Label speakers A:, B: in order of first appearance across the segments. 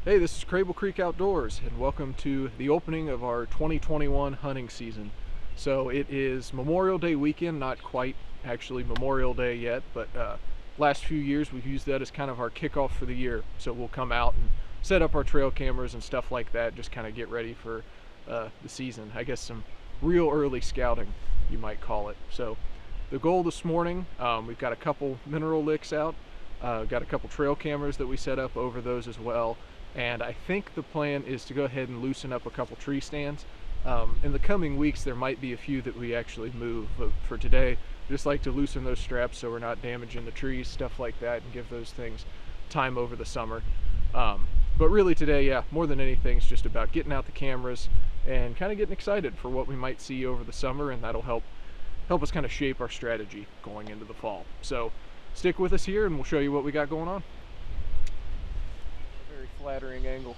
A: Hey, this is Crabill Creek Outdoors, and welcome to the opening of our 2021 hunting season. So it is Memorial Day weekend, not quite actually Memorial Day yet, but last few years we've used that as kind of our kickoff for the year. So we'll come out and set up our trail cameras and stuff like that, just kind of get ready for the season. I guess some real early scouting, you might call it. So the goal this morning, we've got a couple mineral licks out, got a couple trail cameras that we set up over those as well. And I think the plan is to go ahead and loosen up a couple tree stands. In the coming weeks there might be a few that we actually move, but for today just like to loosen those straps so we're not damaging the trees, stuff like that, and give those things time over the summer. But really today, yeah, more than anything, it's just about getting out the cameras and kind of getting excited for what we might see over the summer, and that'll help us kind of shape our strategy going into the fall. So stick with us here and we'll show you what we got going on. Very flattering angle.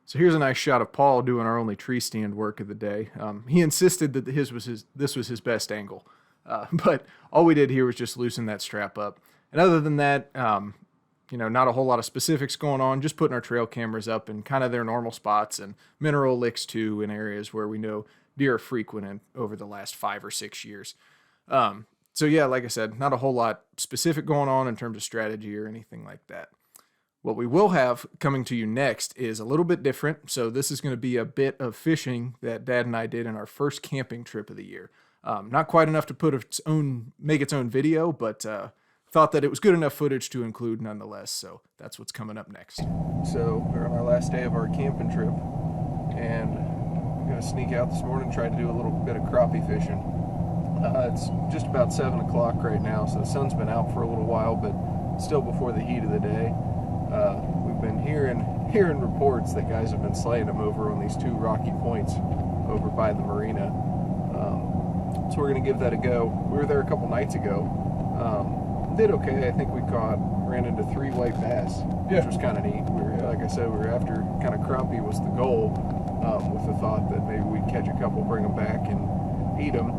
A: So here's a nice shot of Paul doing our only tree stand work of the day. He insisted that this was his best angle, but all we did here was just loosen that strap up. And other than that, not a whole lot of specifics going on. Just putting our trail cameras up in kind of their normal spots, and mineral licks too in areas where we know deer are frequent over the last 5 or 6 years. So yeah, like I said, not a whole lot specific going on in terms of strategy or anything like that. What we will have coming to you next is a little bit different. So this is going to be a bit of fishing that Dad and I did in our first camping trip of the year. Not quite enough to make its own video, but thought that it was good enough footage to include nonetheless. So that's what's coming up next. So we're on our last day of our camping trip, and I'm going to sneak out this morning and try to do a little bit of crappie fishing. It's just about 7 o'clock right now, so the sun's been out for a little while, but still before the heat of the day. We've been hearing reports that guys have been slaying them over on these 2 rocky points over by the marina. So we're going to give that a go. We were there a couple nights ago. Did okay. I think we ran into 3 white bass, which was kind of neat. Like I said, we were after kind of crappie was the goal, with the thought that maybe we'd catch a couple, bring them back, and eat them.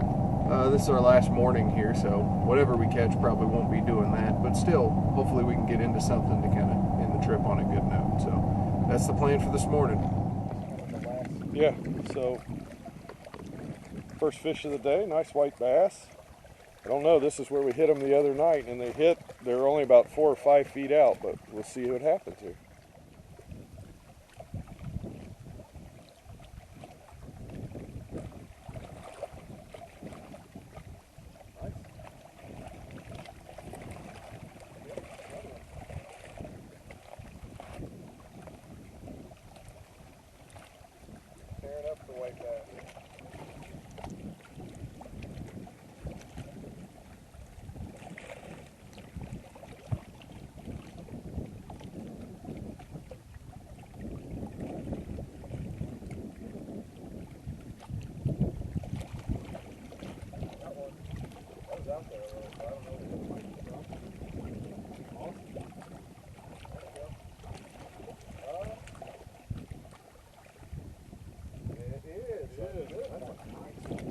A: This is our last morning here, so whatever we catch probably won't be doing that, but still, hopefully we can get into something to kind of end the trip on a good note. So that's the plan for this morning.
B: Yeah, so first fish of the day, nice white bass. I don't know, this is where we hit them the other night, and they're only about 4 or 5 feet out, but we'll see what happens here. Tearing up the white bass. Out there a little, so I don't know where it might be from. Awesome. There we go. It is. That is good. That's a nice one.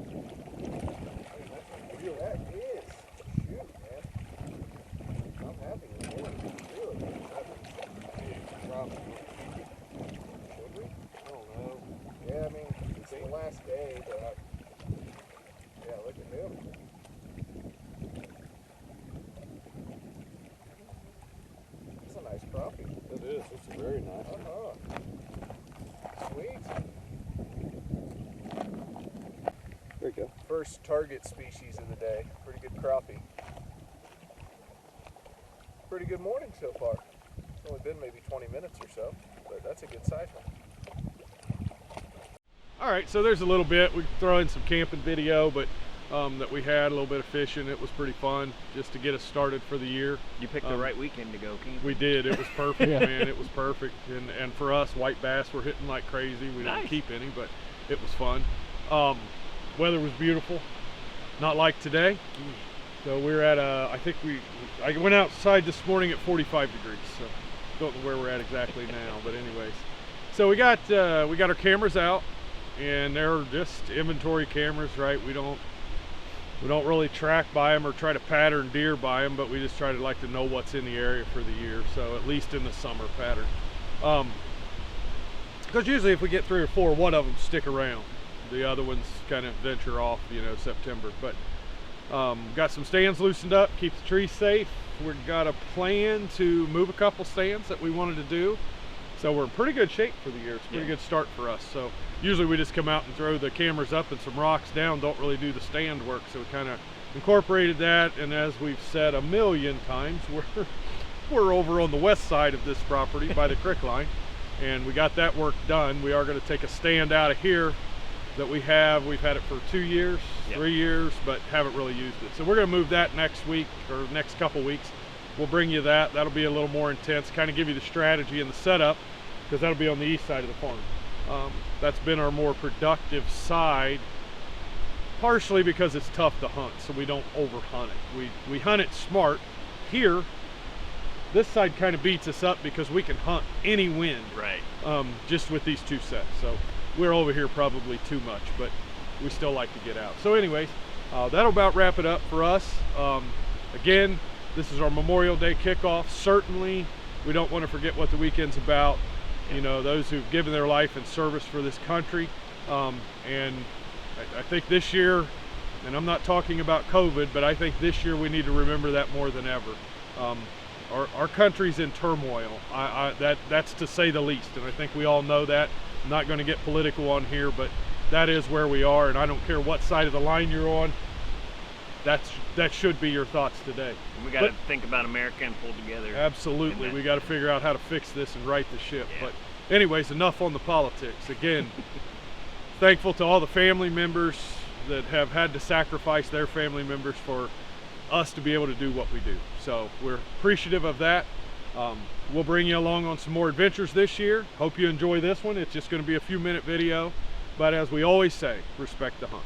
B: That is. Shoot, man. I'm happy with it. Really good. Probably. Should we? I don't know. Yeah, I mean, it's the last day, but yeah, look at him. Nice crappie. It is. It's very nice. Sweet. There you go. First target species of the day. Pretty good crappie. Pretty good morning so far. It's only been maybe 20 minutes or so, but that's a good size one.
C: All right, so there's a little bit. We throw in some camping video, but that we had a little bit of fishing. It was pretty fun just to get us started for the year.
D: You picked the right weekend to go camping.
C: We did. It was perfect, man. It was perfect. And for us, white bass were hitting like crazy. We didn't keep any, but it was fun. Weather was beautiful, not like today. So we're at I went outside this morning at 45 degrees. So don't know where we're at exactly now, but anyways. So we got our cameras out, and they're just inventory cameras, right? We don't We don't really track by them or try to pattern deer by them, but we just try to like to know what's in the area for the year. So at least in the summer pattern. Because usually if we get 3 or 4, one of them stick around. The other ones kind of venture off, you know, September. But got some stands loosened up, keep the trees safe. We've got a plan to move a couple stands that we wanted to do. So we're in pretty good shape for the year. It's a pretty good start for us. So usually we just come out and throw the cameras up and some rocks down, don't really do the stand work. So we kind of incorporated that, and as we've said a million times, we're over on the west side of this property by the creek line, and we got that work done. We are going to take a stand out of here that we've had it for 2 years, 3 years, but haven't really used it. So we're going to move that next week or next couple weeks. We'll bring you that. That'll be a little more intense, kind of give you the strategy and the setup, because that'll be on the east side of the farm. That's been our more productive side, partially because it's tough to hunt, so we don't over hunt it. We hunt it smart. Here, this side kind of beats us up because we can hunt any wind,
D: Right.
C: just with these 2 sets. So we're over here probably too much, but we still like to get out. So anyways, that'll about wrap it up for us. Again, this is our Memorial Day kickoff. Certainly, we don't want to forget what the weekend's about. You know, those who've given their life in service for this country. And I think this year, and I'm not talking about COVID, but I think this year we need to remember that more than ever. Our country's in turmoil. That's to say the least, and I think we all know that. I'm not going to get political on here, but that is where we are, and I don't care what side of the line you're on. That should be your thoughts today.
D: We got to think about America and pull together.
C: Absolutely. We got to figure out how to fix this and right the ship. Yeah. But anyways, enough on the politics. Again, thankful to all the family members that have had to sacrifice their family members for us to be able to do what we do. So we're appreciative of that. We'll bring you along on some more adventures this year. Hope you enjoy this one. It's just going to be a few-minute video. But as we always say, respect the hunt.